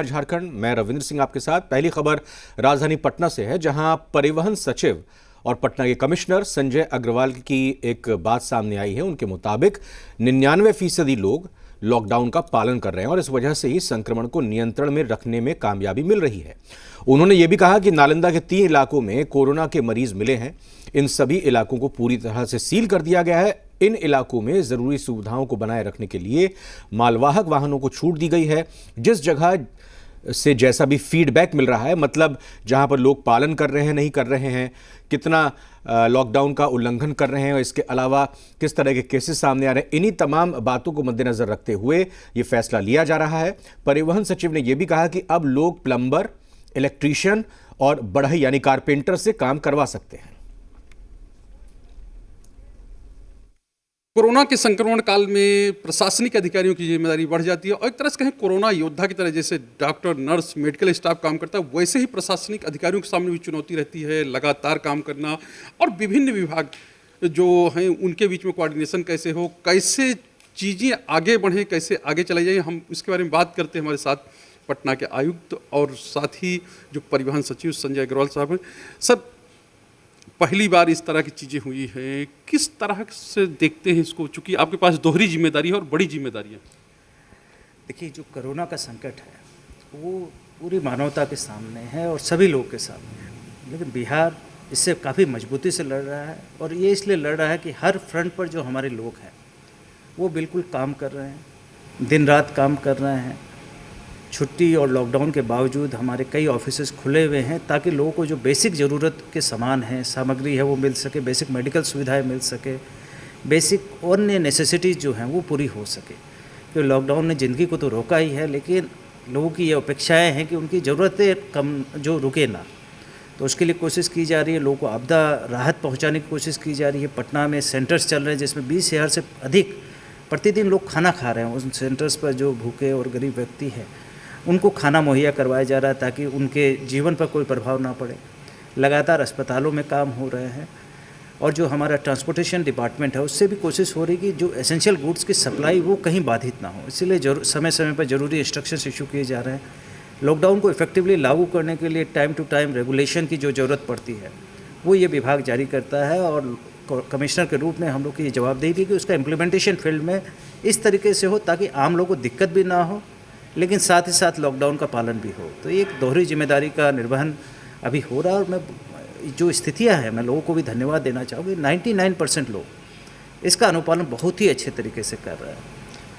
झारखंड, मैं रविंद्र सिंह आपके साथ। पहली खबर राजधानी पटना से है, जहां परिवहन सचिव और पटना के कमिश्नर संजय अग्रवाल की एक बात सामने आई है। उनके मुताबिक 99% लोग लॉकडाउन का पालन कर रहे हैं और इस वजह से ही संक्रमण को नियंत्रण में रखने में कामयाबी मिल रही है। उन्होंने ये भी कहा कि नालंदा के 3 इलाकों में कोरोना के मरीज मिले हैं। इन सभी इलाकों को पूरी तरह से सील कर दिया गया है। इन इलाकों में जरूरी सुविधाओं को बनाए रखने के लिए मालवाहक वाहनों को छूट दी गई है। जिस जगह से जैसा भी फीडबैक मिल रहा है, मतलब जहां पर लोग पालन कर रहे हैं, नहीं कर रहे हैं, कितना लॉकडाउन का उल्लंघन कर रहे हैं और इसके अलावा किस तरह के केसेस सामने आ रहे हैं, इन्हीं तमाम बातों को मद्देनजर रखते हुए ये फैसला लिया जा रहा है। परिवहन सचिव ने यह भी कहा कि अब लोग प्लम्बर, इलेक्ट्रीशियन और बढ़ई यानी कारपेंटर से काम करवा सकते हैं। कोरोना के संक्रमण काल में प्रशासनिक अधिकारियों की जिम्मेदारी बढ़ जाती है और एक तरह से कहें कोरोना योद्धा की तरह जैसे डॉक्टर, नर्स, मेडिकल स्टाफ काम करता है, वैसे ही प्रशासनिक अधिकारियों के सामने भी चुनौती रहती है लगातार काम करना और विभिन्न विभाग जो हैं उनके बीच में कोऑर्डिनेशन कैसे हो, कैसे चीज़ें आगे बढ़ें, कैसे आगे चलाई जाए। हम इसके बारे में बात करते हैं। हमारे साथ पटना के आयुक्त और साथ ही जो परिवहन सचिव संजय अग्रवाल साहब हैं। सर, पहली बार इस तरह की चीज़ें हुई हैं, किस तरह से देखते हैं इसको, चूँकि आपके पास दोहरी जिम्मेदारी है और बड़ी जिम्मेदारी है? देखिए, जो कोरोना का संकट है वो पूरी मानवता के सामने है और सभी लोगों के सामने है, लेकिन बिहार इससे काफ़ी मजबूती से लड़ रहा है और ये इसलिए लड़ रहा है कि हर फ्रंट पर जो हमारे लोग हैं वो बिल्कुल काम कर रहे हैं, दिन रात काम कर रहे हैं। छुट्टी और लॉकडाउन के बावजूद हमारे कई ऑफिसेज खुले हुए हैं ताकि लोगों को जो बेसिक ज़रूरत के सामान हैं, सामग्री है, वो मिल सके, बेसिक मेडिकल सुविधाएं मिल सके, बेसिक अन्य नेसेसिटीज़ जो हैं वो पूरी हो सके। तो लॉकडाउन ने ज़िंदगी को तो रोका ही है, लेकिन लोगों की ये अपेक्षाएं हैं कि उनकी ज़रूरतें कम जो रुके ना, तो उसके लिए कोशिश की जा रही है। लोगों को आपदा राहत पहुँचाने की कोशिश की जा रही है। पटना में सेंटर्स चल रहे हैं जिसमें 20,000 से अधिक प्रतिदिन लोग खाना खा रहे हैं। उन सेंटर्स पर जो भूखे और गरीब व्यक्ति हैं उनको खाना मुहैया करवाया जा रहा है ताकि उनके जीवन पर कोई प्रभाव ना पड़े। लगातार अस्पतालों में काम हो रहे हैं और जो हमारा ट्रांसपोर्टेशन डिपार्टमेंट है उससे भी कोशिश हो रही है कि जो एसेंशियल गुड्स की सप्लाई वो कहीं बाधित ना हो। इसलिए समय समय पर ज़रूरी इंस्ट्रक्शंस इशू किए जा रहे हैं। लॉकडाउन को इफेक्टिवली लागू करने के लिए टाइम टू टाइम रेगुलेशन की जो ज़रूरत पड़ती है वो ये विभाग जारी करता है और कमिश्नर के रूप में हम लोग की ये जवाबदेही भी कि उसका इम्प्लीमेंटेशन फील्ड में इस तरीके से हो ताकि आम लोगों को दिक्कत भी ना हो, लेकिन साथ ही साथ लॉकडाउन का पालन भी हो। तो एक दोहरी जिम्मेदारी का निर्वहन अभी हो रहा है और मैं जो स्थितियां हैं मैं लोगों को भी धन्यवाद देना चाहूँगी। 99% लोग इसका अनुपालन बहुत ही अच्छे तरीके से कर रहे हैं।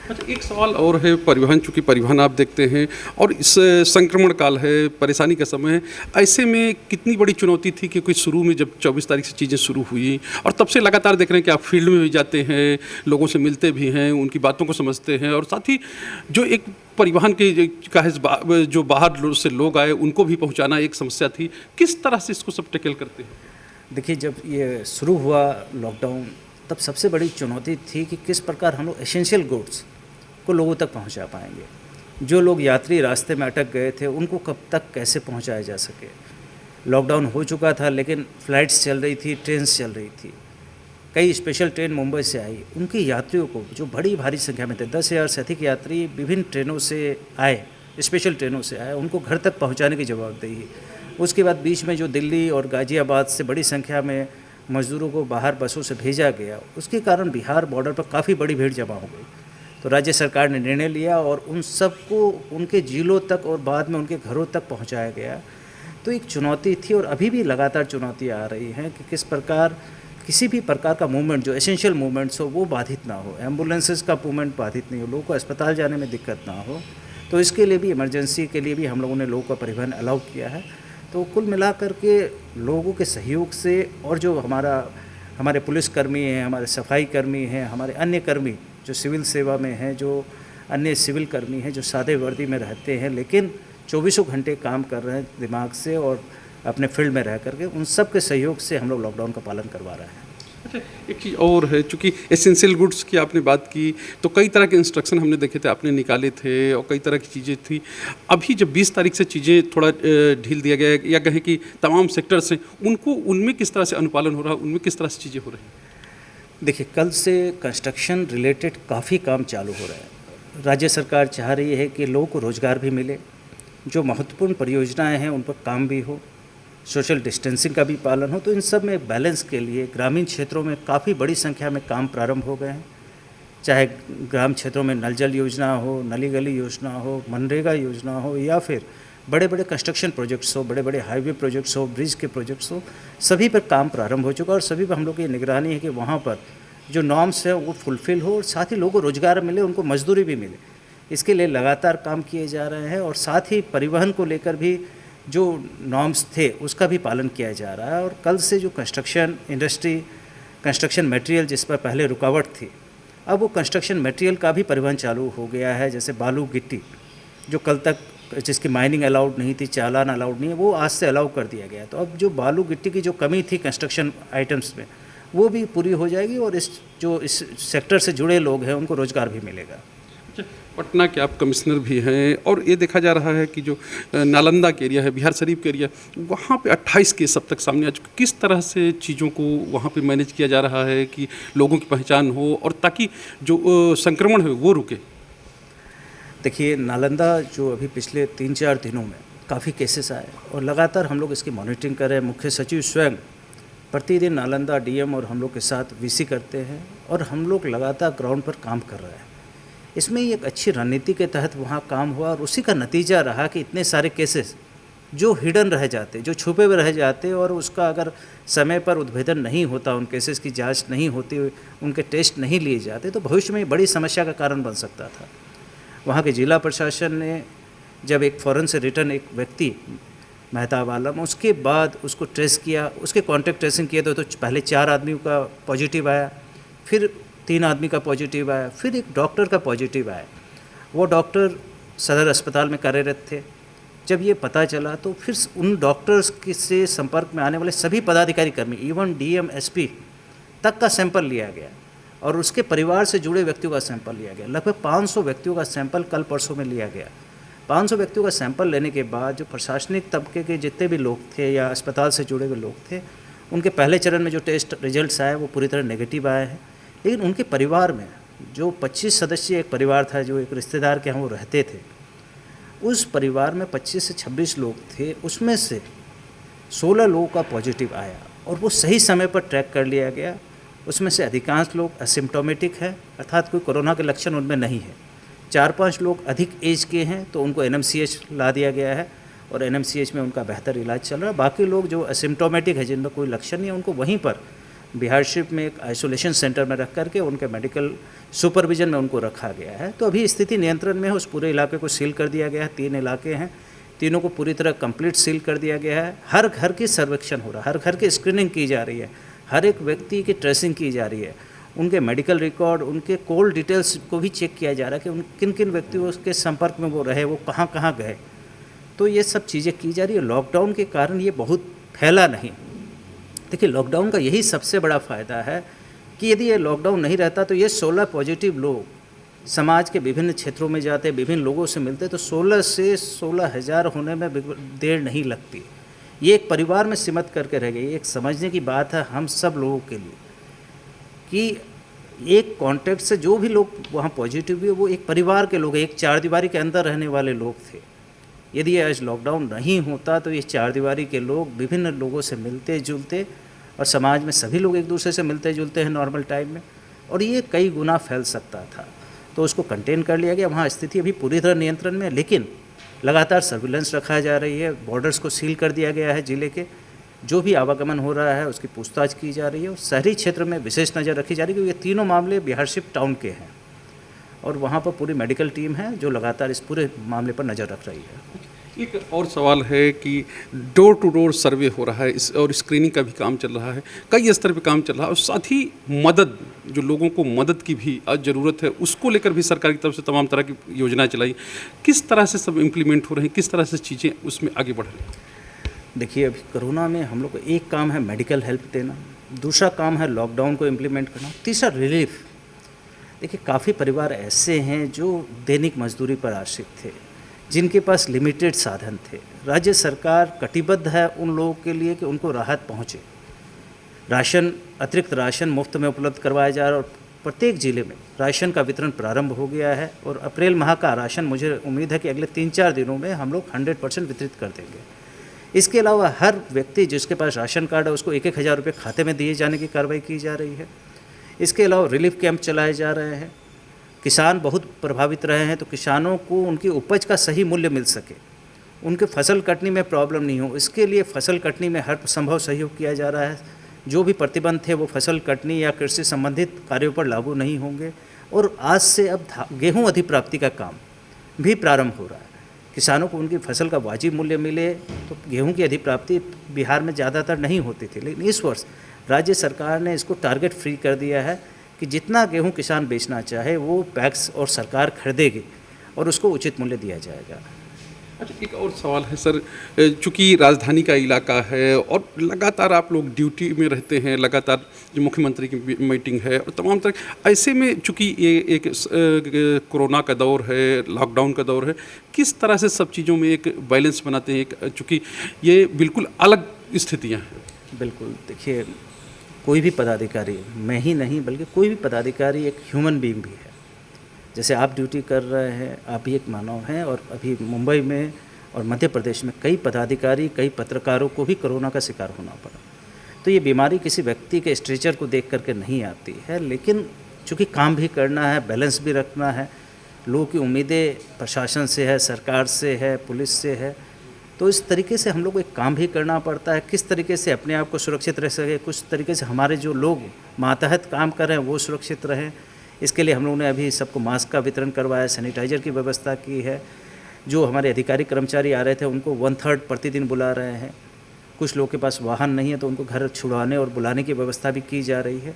अच्छा, एक सवाल और है। परिवहन, चूँकि परिवहन आप देखते हैं और इस संक्रमण काल है, परेशानी का समय है, ऐसे में कितनी बड़ी चुनौती थी कि कोई शुरू में जब 24 तारीख से चीज़ें शुरू हुई और तब से लगातार देख रहे हैं कि आप फील्ड में भी जाते हैं, लोगों से मिलते भी हैं, उनकी बातों को समझते हैं और साथ ही जो एक परिवहन की का जो बाहर से लोग आए उनको भी पहुँचाना एक समस्या थी। किस तरह से इसको सब टैकल करते हैं? देखिए, जब ये शुरू हुआ लॉकडाउन तब सबसे बड़ी चुनौती थी कि किस प्रकार हम लोग एसेंशियल गुड्स को लोगों तक पहुंचा पाएंगे। जो लोग यात्री रास्ते में अटक गए थे उनको कब तक कैसे पहुंचाया जा सके। लॉकडाउन हो चुका था लेकिन फ़्लाइट्स चल रही थी, ट्रेन्स चल रही थी। कई स्पेशल ट्रेन मुंबई से आई, उनके यात्रियों को जो बड़ी भारी संख्या में थे, 10,000 से अधिक यात्री विभिन्न ट्रेनों से आए, स्पेशल ट्रेनों से आए, उनको घर तक पहुँचाने की जवाबदेही। उसके बाद बीच में जो दिल्ली और गाज़ियाबाद से बड़ी संख्या में मज़दूरों को बाहर बसों से भेजा गया, उसके कारण बिहार बॉर्डर पर काफ़ी बड़ी भीड़ जमा हो गई। तो राज्य सरकार ने निर्णय लिया और उन सबको उनके जिलों तक और बाद में उनके घरों तक पहुंचाया गया। तो एक चुनौती थी और अभी भी लगातार चुनौतियां आ रही हैं कि किस प्रकार किसी भी प्रकार का मूवमेंट जो एसेंशियल मूवमेंट्स हो वो बाधित ना हो, एम्बुलेंसेस का मूवमेंट बाधित नहीं हो, लोगों को अस्पताल जाने में दिक्कत ना हो। तो इसके लिए भी, इमरजेंसी के लिए भी हम लोगों ने लोगों का परिवहन अलाउ किया है। तो कुल मिलाकर के लोगों के सहयोग से और जो हमारे पुलिसकर्मी हैं, हमारे सफाई कर्मी हैं, हमारे अन्य कर्मी जो सिविल सेवा में हैं, जो अन्य सिविल कर्मी हैं जो सादे वर्दी में रहते हैं लेकिन 24 घंटे काम कर रहे हैं दिमाग से और अपने फील्ड में रह करके, उन सब के सहयोग से हम लोग लॉकडाउन का पालन करवा रहे हैं। अच्छा, एक चीज़ और है, चूँकि एसेंशियल गुड्स की आपने बात की तो कई तरह के इंस्ट्रक्शन हमने देखे थे, आपने निकाले थे और कई तरह की चीज़ें थी। अभी जब 20 तारीख से चीज़ें थोड़ा ढील दिया गया है या कहें कि तमाम सेक्टर्स हैं उनमें किस तरह से अनुपालन हो रहा है, उनमें किस तरह से चीज़ें हो रही हैं? देखिए, कल से कंस्ट्रक्शन रिलेटेड काफ़ी काम चालू हो रहा है। राज्य सरकार चाह रही है कि लोगों को रोज़गार भी मिले, जो महत्वपूर्ण परियोजनाएं हैं उन पर काम भी हो, सोशल डिस्टेंसिंग का भी पालन हो। तो इन सब में बैलेंस के लिए ग्रामीण क्षेत्रों में काफ़ी बड़ी संख्या में काम प्रारंभ हो गए हैं, चाहे ग्राम क्षेत्रों में नल जल योजना हो, नली गली योजना हो, मनरेगा योजना हो, या फिर बड़े बड़े कंस्ट्रक्शन प्रोजेक्ट्स हो, बड़े बड़े हाईवे प्रोजेक्ट्स हो, ब्रिज के प्रोजेक्ट्स हो, सभी पर काम प्रारंभ हो चुका और सभी पर हम लोग की निगरानी है कि वहाँ पर जो नॉर्म्स है वो फुलफ़िल हो और साथ ही लोगों को रोज़गार मिले, उनको मजदूरी भी मिले। इसके लिए लगातार काम किए जा रहे हैं और साथ ही परिवहन को लेकर भी जो नॉर्म्स थे उसका भी पालन किया जा रहा है। और कल से जो कंस्ट्रक्शन इंडस्ट्री, कंस्ट्रक्शन मटेरियल जिस पर पहले रुकावट थी, अब वो कंस्ट्रक्शन मटेरियल का भी परिवहन चालू हो गया है। जैसे बालू गिट्टी जो कल तक जिसकी माइनिंग अलाउड नहीं थी, चालान अलाउड नहीं है, वो आज से अलाउ कर दिया गया। तो अब जो बालू गिट्टी की जो कमी थी कंस्ट्रक्शन आइटम्स में, वो भी पूरी हो जाएगी और इस सेक्टर से जुड़े लोग हैं उनको रोज़गार भी मिलेगा। पटना के आप कमिश्नर भी हैं और ये देखा जा रहा है कि जो नालंदा के एरिया है, बिहार शरीफ के एरिया, वहाँ पे 28 केस अब तक सामने आ चुके। किस तरह से चीज़ों को वहाँ पे मैनेज किया जा रहा है कि लोगों की पहचान हो और ताकि जो संक्रमण है वो रुके? देखिए, नालंदा जो अभी पिछले 3-4 दिनों में काफ़ी केसेस आए और लगातार हम लोग इसकी मॉनिटरिंग कर रहे हैं। मुख्य सचिव स्वयं प्रतिदिन नालंदा डीएम और हम लोग के साथ वीसी करते हैं और हम लोग लगातार ग्राउंड पर काम कर रहे हैं। इसमें एक अच्छी रणनीति के तहत वहाँ काम हुआ और उसी का नतीजा रहा कि इतने सारे केसेस जो हिडन रह जाते, जो छुपे हुए रह जाते और उसका अगर समय पर उद्भेदन नहीं होता, उन केसेस की जांच नहीं होती, उनके टेस्ट नहीं लिए जाते, तो भविष्य में बड़ी समस्या का कारण बन सकता था। वहाँ के जिला प्रशासन ने जब एक फ़ौरन से रिटर्न एक व्यक्ति मेहताब आलम, उसके बाद उसको ट्रेस किया, उसके कॉन्टैक्ट ट्रेसिंग किए तो पहले 4 आदमियों का पॉजिटिव आया, फिर 3 आदमी का पॉजिटिव आया, फिर एक डॉक्टर का पॉजिटिव आया। वो डॉक्टर सदर अस्पताल में कार्यरत थे। जब ये पता चला तो फिर उन डॉक्टर्स से संपर्क में आने वाले सभी पदाधिकारी कर्मी, इवन डीएम एसपी तक का सैंपल लिया गया और उसके परिवार से जुड़े व्यक्तियों का सैंपल लिया गया। लगभग 500 व्यक्तियों का सैंपल कल परसों में लिया गया। 500 व्यक्तियों का सैंपल लेने के बाद जो प्रशासनिक तबके के जितने भी लोग थे या अस्पताल से जुड़े हुए लोग थे, उनके पहले चरण में जो टेस्ट रिजल्ट्स आए वो पूरी तरह नेगेटिव आए हैं। लेकिन उनके परिवार में जो 25 सदस्य एक परिवार था, जो एक रिश्तेदार के यहाँ वो रहते थे, उस परिवार में 25 से 26 लोग थे, उसमें से 16 लोगों का पॉजिटिव आया और वो सही समय पर ट्रैक कर लिया गया। उसमें से अधिकांश लोग असिम्प्टोमेटिक है, अर्थात कोई कोरोना के लक्षण उनमें नहीं है। 4-5 लोग अधिक एज के हैं तो उनको एनएमसीएच ला दिया गया है और एनएमसीएच में उनका बेहतर इलाज चल रहा है। बाकी लोग जो असिम्प्टोमेटिक है, जिनमें कोई लक्षण नहीं है, उनको वहीं पर बिहारशरीफ में एक आइसोलेशन सेंटर में रख करके उनके मेडिकल सुपरविजन में उनको रखा गया है। तो अभी स्थिति नियंत्रण में है। उस पूरे इलाके को सील कर दिया गया है। 3 इलाके हैं, तीनों को पूरी तरह कंप्लीट सील कर दिया गया है। हर घर की सर्वेक्षण हो रहा है, हर घर की स्क्रीनिंग की जा रही है, हर एक व्यक्ति की ट्रेसिंग की जा रही है, उनके मेडिकल रिकॉर्ड, उनके कॉल डिटेल्स को भी चेक किया जा रहा है कि उन किन किन व्यक्तियों के संपर्क में वो रहे, वो कहाँ कहाँ गए। तो ये सब चीज़ें की जा रही है। लॉकडाउन के कारण ये बहुत फैला नहीं। देखिए, लॉकडाउन का यही सबसे बड़ा फ़ायदा है कि यदि ये लॉकडाउन नहीं रहता तो ये 16 पॉजिटिव लोग समाज के विभिन्न क्षेत्रों में जाते, विभिन्न लोगों से मिलते, तो 16 से 16,000 होने में देर नहीं लगती। ये एक परिवार में सिमट करके रह गई। एक समझने की बात है हम सब लोगों के लिए कि एक कॉन्टैक्ट से जो भी लोग वहाँ पॉजिटिव हुए वो एक परिवार के लोग, एक चारदीवारी के अंदर रहने वाले लोग थे। यदि आज लॉकडाउन नहीं होता तो ये चारदीवारी के लोग विभिन्न लोगों से मिलते जुलते, और समाज में सभी लोग एक दूसरे से मिलते जुलते हैं नॉर्मल टाइम में, और ये कई गुना फैल सकता था। तो उसको कंटेन कर लिया गया। वहाँ स्थिति अभी पूरी तरह नियंत्रण में है, लेकिन लगातार सर्विलेंस रखा जा रही है। बॉर्डर्स को सील कर दिया गया है। ज़िले के जो भी आवागमन हो रहा है उसकी पूछताछ की जा रही है और शहरी क्षेत्र में विशेष नज़र रखी जा रही है, क्योंकि ये तीनों मामले बिहारशरीफ टाउन के हैं और वहाँ पर पूरी मेडिकल टीम है जो लगातार इस पूरे मामले पर नज़र रख रही है। एक और सवाल है कि डोर टू डोर सर्वे हो रहा है और स्क्रीनिंग का भी काम चल रहा है, कई स्तर पे काम चल रहा है, और साथ ही मदद, जो लोगों को मदद की भी ज़रूरत है, उसको लेकर भी सरकार की तरफ से तमाम तरह की योजनाएं चलाई। किस तरह से सब इम्प्लीमेंट हो रहे हैं, किस तरह से चीज़ें उसमें आगे बढ़ रही हैं? देखिए, अभी कोरोना में हम लोग को एक काम है मेडिकल हेल्प देना, दूसरा काम है लॉकडाउन को इम्प्लीमेंट करना, तीसरा रिलीफ। देखिए, काफ़ी परिवार ऐसे हैं जो दैनिक मजदूरी पर आश्रित थे, जिनके पास लिमिटेड साधन थे। राज्य सरकार कटिबद्ध है उन लोगों के लिए कि उनको राहत पहुँचे। राशन, अतिरिक्त राशन मुफ्त में उपलब्ध करवाया जा रहा है और प्रत्येक ज़िले में राशन का वितरण प्रारंभ हो गया है और अप्रैल माह का राशन मुझे उम्मीद है कि अगले 3-4 दिनों में हम लोग 100% वितरित कर देंगे। इसके अलावा हर व्यक्ति जिसके पास राशन कार्ड है उसको 1-1 हज़ार रुपये खाते में दिए जाने की कार्रवाई की जा रही है। इसके अलावा रिलीफ कैंप चलाए जा रहे हैं। किसान बहुत प्रभावित रहे हैं, तो किसानों को उनकी उपज का सही मूल्य मिल सके, उनके फसल कटनी में प्रॉब्लम नहीं हो, इसके लिए फसल कटनी में हर संभव सहयोग किया जा रहा है। जो भी प्रतिबंध थे वो फसल कटनी या कृषि संबंधित कार्यों पर लागू नहीं होंगे और आज से अब गेहूं अधिप्राप्ति का काम भी प्रारंभ हो रहा है। किसानों को उनकी फसल का वाजिब मूल्य मिले, तो गेहूं की अधिप्राप्ति बिहार में ज़्यादातर नहीं होती थी, लेकिन इस वर्ष राज्य सरकार ने इसको टारगेट फ्री कर दिया है कि जितना गेहूं किसान बेचना चाहे वो पैक्स और सरकार खरीदेगी और उसको उचित मूल्य दिया जाएगा। अच्छा, एक और सवाल है सर, चूँकि राजधानी का इलाका है और लगातार आप लोग ड्यूटी में रहते हैं, लगातार जो मुख्यमंत्री की मीटिंग है और तमाम तरह, ऐसे में चूँकि ये एक कोरोना का दौर है, लॉकडाउन का दौर है, किस तरह से सब चीज़ों में एक बैलेंस बनाते हैं, चूँकि ये बिल्कुल अलग स्थितियाँ हैं? बिल्कुल, देखिए कोई भी पदाधिकारी, मैं ही नहीं बल्कि कोई भी पदाधिकारी एक ह्यूमन बीइंग भी है। जैसे आप ड्यूटी कर रहे हैं, आप भी एक मानव हैं, और अभी मुंबई में और मध्य प्रदेश में कई पदाधिकारी, कई पत्रकारों को भी कोरोना का शिकार होना पड़ा। तो ये बीमारी किसी व्यक्ति के स्ट्रेचर को देख करके नहीं आती है, लेकिन चूँकि काम भी करना है, बैलेंस भी रखना है, लोगों की उम्मीदें प्रशासन से है, सरकार से है, पुलिस से है, तो इस तरीके से हम लोग को एक काम भी करना पड़ता है। किस तरीके से अपने आप को सुरक्षित रह सके, कुछ तरीके से हमारे जो लोग मातहत काम कर रहे हैं वो सुरक्षित रहें, इसके लिए हम लोगों ने अभी सबको मास्क का वितरण करवाया, सैनिटाइजर की व्यवस्था की है। जो हमारे अधिकारी कर्मचारी आ रहे थे उनको 1/3 प्रतिदिन बुला रहे हैं। कुछ लोगों के पास वाहन नहीं है तो उनको घर छुड़वाने और बुलाने की व्यवस्था भी की जा रही है।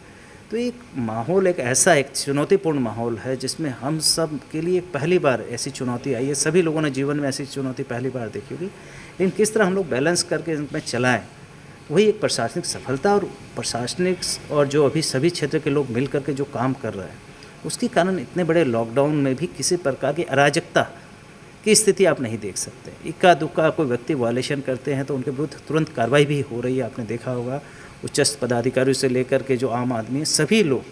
तो एक माहौल, एक ऐसा एक चुनौतीपूर्ण माहौल है जिसमें हम सब के लिए पहली बार ऐसी चुनौती आई है। सभी लोगों ने जीवन में ऐसी चुनौती पहली बार देखी होगी, लेकिन किस तरह हम लोग बैलेंस करके इसमें चलाएं, वही एक प्रशासनिक सफलता और प्रशासनिक और जो अभी सभी क्षेत्र के लोग मिल करके जो काम कर रहे हैं, उसके कारण इतने बड़े लॉकडाउन में भी किसी प्रकार की अराजकता की स्थिति आप नहीं देख सकते। इक्का दुक्का कोई व्यक्ति वायलेशन करते हैं तो उनके विरुद्ध तुरंत कार्रवाई भी हो रही है। आपने देखा होगा उच्चस्थ पदाधिकारियों से लेकर के जो आम आदमी है, सभी लोग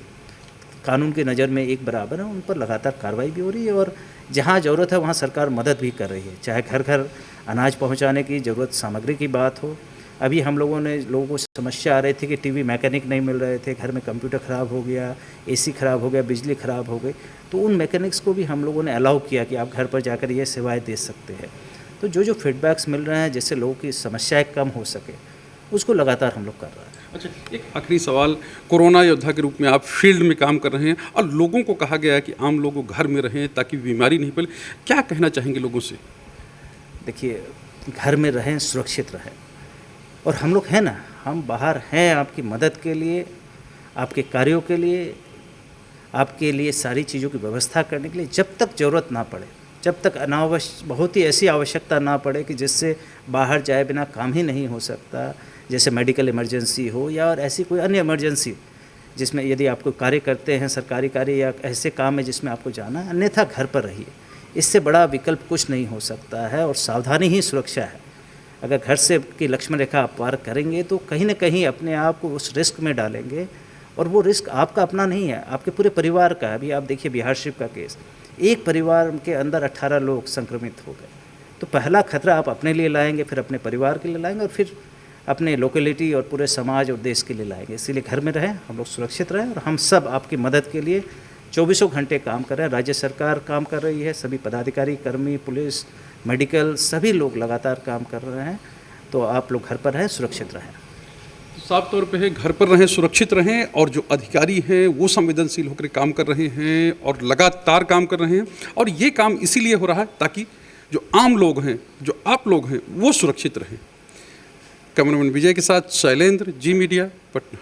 कानून की नज़र में एक बराबर हैं, उन पर लगातार कार्रवाई भी हो रही है और जहाँ ज़रूरत है वहाँ सरकार मदद भी कर रही है। चाहे घर घर अनाज पहुँचाने की ज़रूरत सामग्री की बात हो, अभी हम लोगों को समस्या आ रही थी कि टीवी मैकेनिक नहीं मिल रहे थे, घर में कंप्यूटर ख़राब हो गया, एसी ख़राब हो गया, बिजली ख़राब हो गई, तो उन मैकेनिक्स को भी हम लोगों ने अलाउ किया कि आप घर पर जाकर ये सेवाएं दे सकते हैं। तो जो फीडबैक्स मिल रहे हैं जिससे लोगों की समस्याएं कम हो सके, उसको लगातार हम लोग कर रहे हैं। अच्छा, एक आखिरी सवाल, कोरोना योद्धा के रूप में आप फील्ड में काम कर रहे हैं और लोगों को कहा गया है कि आम लोगों घर में रहें ताकि बीमारी नहीं फैले, क्या कहना चाहेंगे लोगों से? देखिए, घर में रहें, सुरक्षित रहें, और हम लोग हैं ना, हम बाहर हैं आपकी मदद के लिए, आपके कार्यों के लिए, आपके लिए सारी चीज़ों की व्यवस्था करने के लिए। जब तक ज़रूरत ना पड़े, जब तक बहुत ही ऐसी आवश्यकता ना पड़े कि जिससे बाहर जाए बिना काम ही नहीं हो सकता, जैसे मेडिकल इमरजेंसी हो या और ऐसी कोई अन्य इमरजेंसी जिसमें यदि आप कोई कार्य करते हैं, सरकारी कार्य या ऐसे काम है जिसमें आपको जाना है, अन्यथा घर पर रहिए। इससे बड़ा विकल्प कुछ नहीं हो सकता है और सावधानी ही सुरक्षा है। अगर घर से की लक्ष्मण रेखा आप पार करेंगे तो कहीं ना कहीं अपने आप को उस रिस्क में डालेंगे, और वो रिस्क आपका अपना नहीं है, आपके पूरे परिवार का है। अभी आप देखिए बिहार शरीफ का केस, एक परिवार के अंदर 18 लोग संक्रमित हो गए। तो पहला खतरा आप अपने लिए लाएंगे, फिर अपने परिवार के लिए लाएंगे और फिर अपने लोकेलिटी और पूरे समाज और देश के लिए लाएंगे। इसीलिए घर में रहें, हम लोग सुरक्षित रहें, और हम सब आपकी मदद के लिए 24 घंटे काम कर रहे हैं। राज्य सरकार काम कर रही है, सभी पदाधिकारी, कर्मी, पुलिस, मेडिकल, सभी लोग लगातार काम कर रहे हैं। तो आप लोग घर पर रहें, सुरक्षित रहें। साफ तौर पे है, घर पर रहें, सुरक्षित रहें, और जो अधिकारी हैं वो संवेदनशील होकर काम कर रहे हैं और लगातार काम कर रहे हैं, और ये काम इसीलिए हो रहा है ताकि जो आम लोग हैं, जो आप लोग हैं, वो सुरक्षित रहें। कैमरामैन विजय के साथ शैलेंद्र, जी मीडिया, पटना।